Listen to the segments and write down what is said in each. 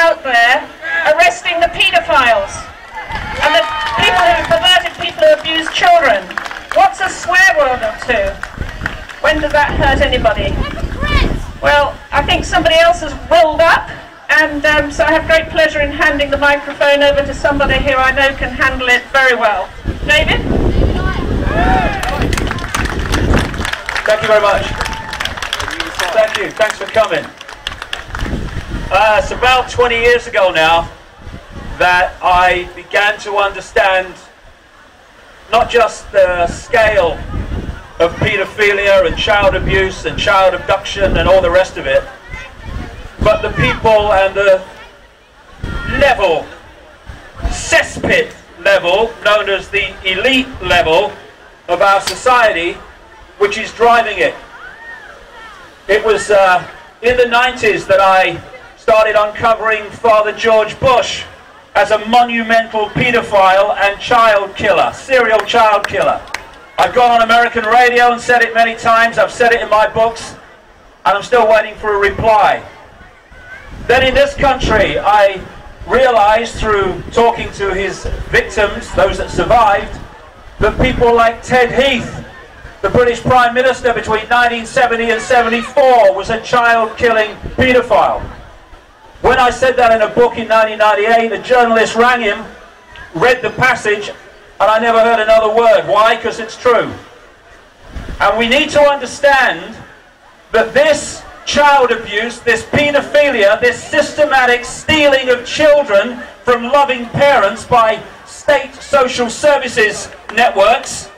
out there arresting the paedophiles and the people who perverted people who abuse children. What's a swear word or two? When does that hurt anybody? Well, I think somebody else has rolled up, and so I have great pleasure in handing the microphone over to somebody who I know can handle it very well. David? Thank you very much. Thank you. Thanks for coming. It's about 20 years ago now that I began to understand not just the scale of paedophilia and child abuse and child abduction and all the rest of it, but the people and the level, cesspit level, known as the elite level of our society, which is driving it. It was in the 90s that I started uncovering Father George Bush as a monumental paedophile and child killer, serial child killer. I've gone on American radio and said it many times, I've said it in my books, and I'm still waiting for a reply. Then in this country, I realized through talking to his victims, those that survived, that people like Ted Heath, the British Prime Minister between 1970 and 74, was a child-killing paedophile. When I said that in a book in 1998, a journalist rang him, read the passage, and I never heard another word. Why? Because it's true. And we need to understand that this child abuse, this paedophilia, this systematic stealing of children from loving parents by state social services networks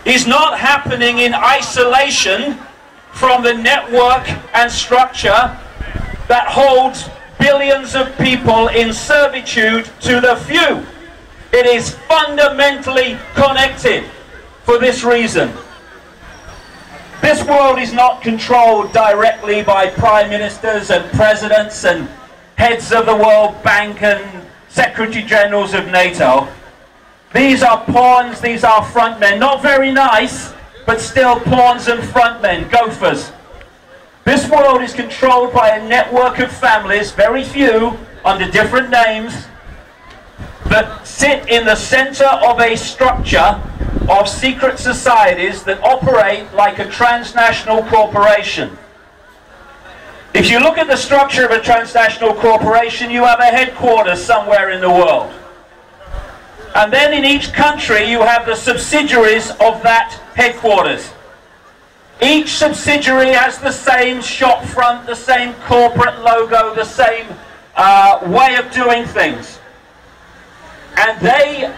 is not happening in isolation from the network and structure that holds billions of people in servitude to the few. It is fundamentally connected for this reason. This world is not controlled directly by prime ministers and presidents and heads of the World Bank and secretary generals of NATO. These are pawns, these are frontmen. Not very nice, but still pawns and frontmen, gophers. This world is controlled by a network of families, very few, under different names, that sit in the center of a structure of secret societies that operate like a transnational corporation. If you look at the structure of a transnational corporation, you have a headquarters somewhere in the world. And then in each country you have the subsidiaries of that headquarters. Each subsidiary has the same shop front, the same corporate logo, the same way of doing things. And they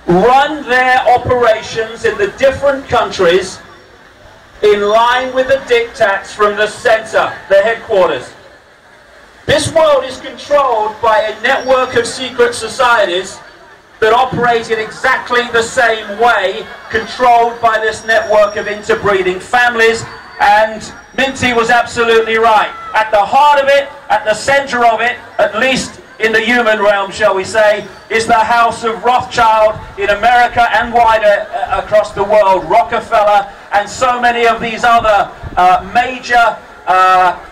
run their operations in the different countries in line with the diktats from the center, the headquarters. This world is controlled by a network of secret societies that operate in exactly the same way, controlled by this network of interbreeding families. And Minty was absolutely right. At the heart of it, at the center of it, at least in the human realm, shall we say, is the house of Rothschild in America and wider across the world, Rockefeller, and so many of these other major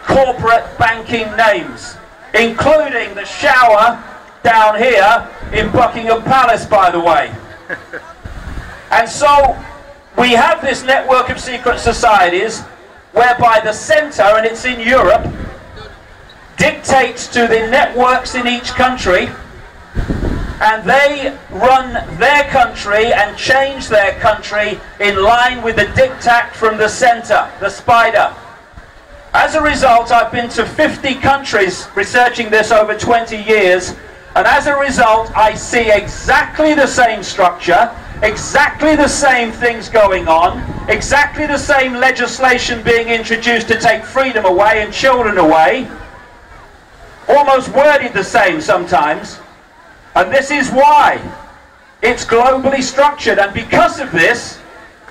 corporate banking names, including the shower down here in Buckingham Palace, by the way. And so we have this network of secret societies whereby the center, and it's in Europe, dictates to the networks in each country, and they run their country and change their country in line with the diktat from the center, the spider. As a result, I've been to 50 countries researching this over 20 years, and as a result, I see exactly the same structure, exactly the same things going on, exactly the same legislation being introduced to take freedom away and children away, almost worded the same sometimes. And this is why it's globally structured. And because of this,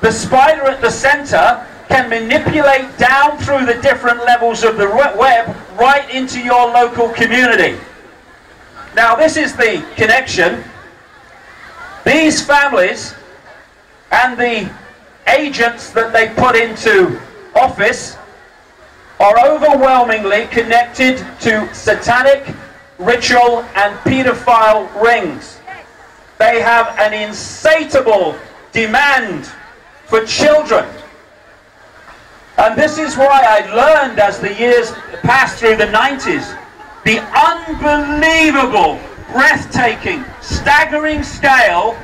the spider at the center can manipulate down through the different levels of the web right into your local community. Now, this is the connection. These families and the agents that they put into office are overwhelmingly connected to satanic, ritual and paedophile rings. They have an insatiable demand for children. And this is why I learned as the years passed through the 90s, the unbelievable, breathtaking, staggering scale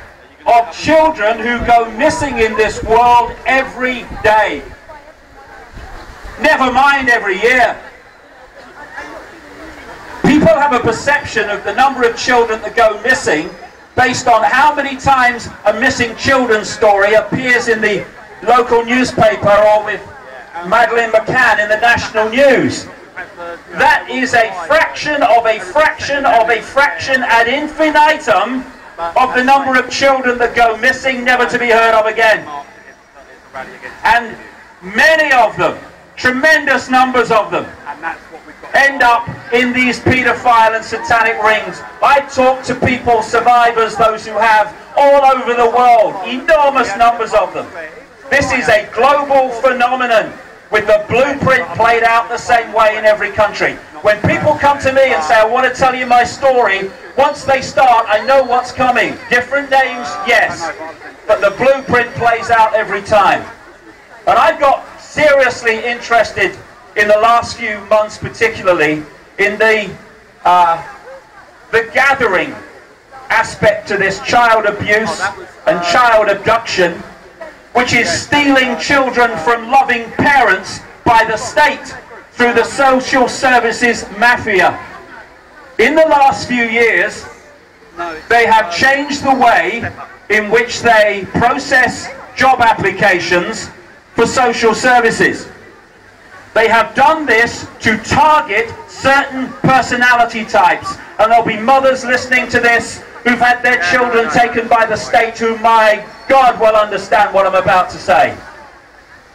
of children who go missing in this world every day. Never mind every year. People have a perception of the number of children that go missing based on how many times a missing children's story appears in the local newspaper or with Madeleine McCann in the national news. That is a fraction of a fraction of a fraction ad infinitum of the number of children that go missing, never to be heard of again. And many of them, tremendous numbers of them, end up in these paedophile and satanic rings. I talk to people, survivors, those who have, all over the world, enormous numbers of them. This is a global phenomenon with the blueprint played out the same way in every country. When people come to me and say, I want to tell you my story, once they start, I know what's coming. Different names, yes, but the blueprint plays out every time. And I've got seriously interested in the last few months, particularly in the gathering aspect to this child abuse and child abduction, which is stealing children from loving parents by the state through the social services mafia. In the last few years, they have changed the way in which they process job applications for social services. They have done this to target certain personality types, and there'll be mothers listening to this who've had their children taken by the state who, my God, will understand what I'm about to say.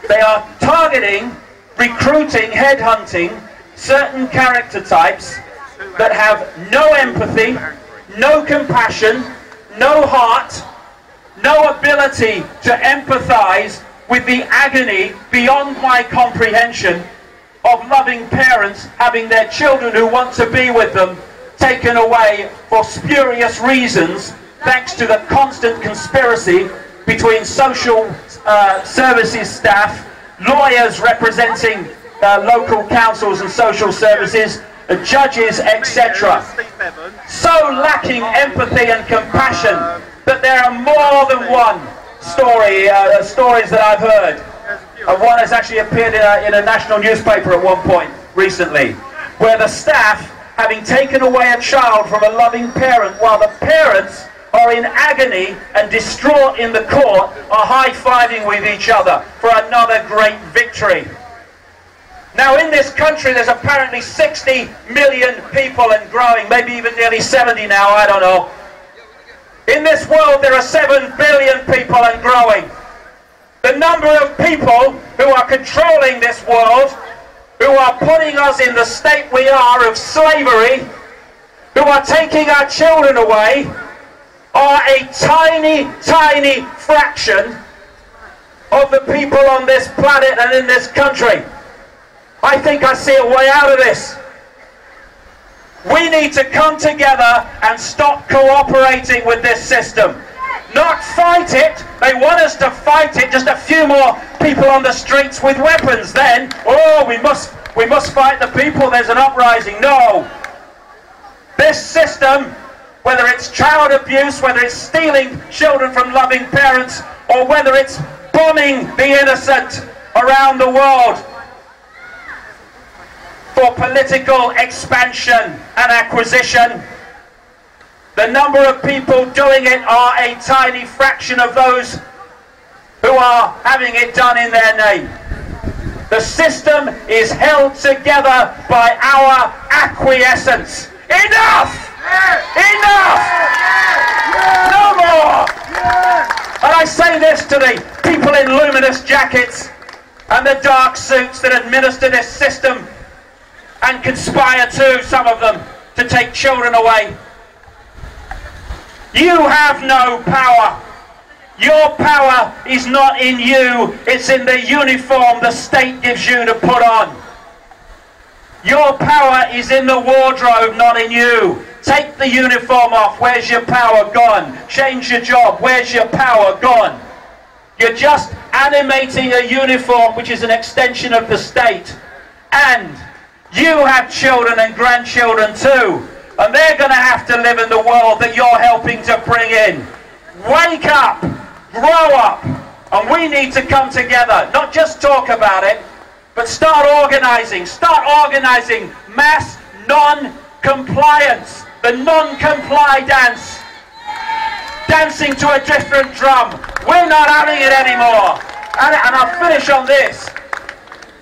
They are targeting, recruiting, headhunting certain character types that have no empathy, no compassion, no heart, no ability to empathize with the agony beyond my comprehension of loving parents having their children who want to be with them taken away for spurious reasons, thanks to the constant conspiracy between social services staff, lawyers representing local councils and social services, judges, etc. So lacking empathy and compassion that there are more than one stories that I've heard. One has actually appeared in a national newspaper at one point recently, where the staff, having taken away a child from a loving parent while the parents are in agony and distraught in the court, are high-fiving with each other for another great victory. Now in this country there's apparently 60 million people and growing, maybe even nearly 70 now, I don't know. In this world there are 7 billion people and growing. The number of people who are controlling this world, who are putting us in the state we are of slavery, who are taking our children away, are a tiny, tiny fraction of the people on this planet and in this country. I think I see a way out of this. We need to come together and stop cooperating with this system. Not fight it. They want us to fight it. Just a few more people on the streets with weapons. Then, oh, we must fight the people. There's an uprising. No. This system, whether it's child abuse, whether it's stealing children from loving parents, or whether it's bombing the innocent around the world for political expansion and acquisition, the number of people doing it are a tiny fraction of those who are having it done in their name. The system is held together by our acquiescence. Enough! Enough! No more! And I say this to the people in luminous jackets and the dark suits that administer this system and conspire too, some of them, to take children away. You have no power. Your power is not in you, it's in the uniform the state gives you to put on. Your power is in the wardrobe, not in you. Take the uniform off. Where's your power? Gone. Change your job. Where's your power? Gone. You're just animating a uniform which is an extension of the state. And you have children and grandchildren too. And they're going to have to live in the world that you're helping to bring in. Wake up. Grow up. And we need to come together. Not just talk about it, but start organizing. Start organizing mass non-compliance. The non-comply dance. Dancing to a different drum. We're not having it anymore. And I'll finish on this.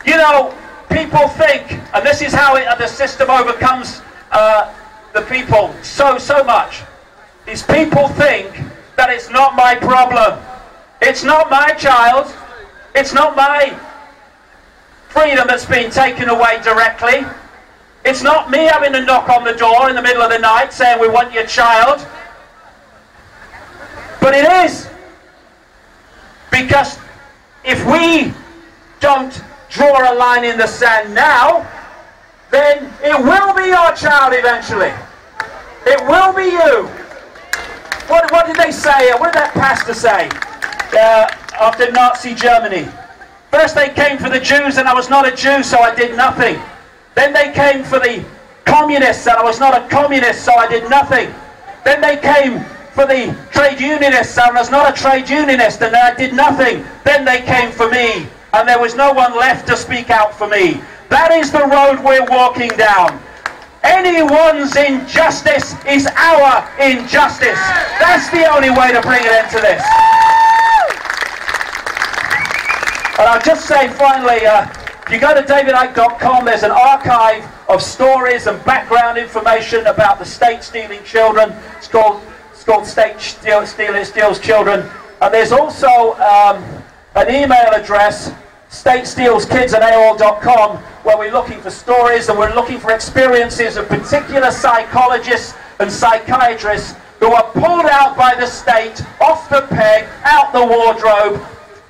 You know, people think, and this is how the system overcomes the people so much, is people think that it's not my problem. It's not my child. It's not my freedom that's been taken away directly. It's not me having to knock on the door in the middle of the night saying we want your child. But it is. Because if we don't draw a line in the sand now, then it will be your child eventually. It will be you. What did they say? What did that pastor say after Nazi Germany? First they came for the Jews and I was not a Jew, so I did nothing. Then they came for the communists and I was not a communist, so I did nothing. Then they came for the trade unionists and I was not a trade unionist and I did nothing. Then they came for me and there was no one left to speak out for me. That is the road we're walking down. Anyone's injustice is our injustice. That's the only way to bring an end to this. And I'll just say finally, if you go to davidicke.com, there's an archive of stories and background information about the state stealing children. It's called State Steals Children. And there's also an email address, statestealskids@AOL.com, where we're looking for stories and we're looking for experiences of particular psychologists and psychiatrists who are pulled out by the state, off the peg, out the wardrobe.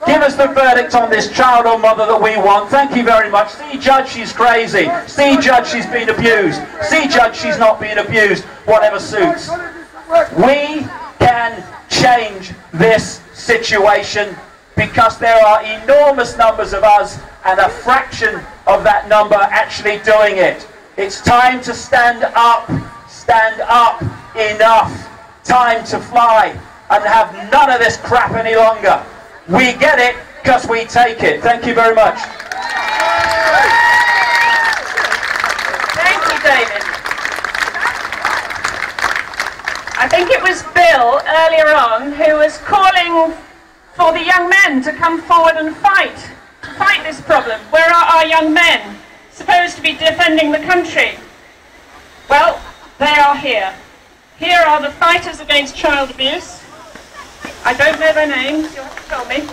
Give us the verdict on this child or mother that we want. Thank you very much. See, Judge, she's crazy. See, Judge, she's been abused. See, Judge, she's not being abused. Whatever suits. We can change this situation because there are enormous numbers of us and a fraction of that number actually doing it. It's time to stand up. Stand up. Enough. Time to fly and have none of this crap any longer. We get it because we take it. Thank you very much. Thank you, David. I think it was Bill earlier on who was calling for the young men to come forward and fight this problem. Where are our young men supposed to be defending the country? Well, they are here. Here are the fighters against child abuse. I don't know their names, you'll have to tell me.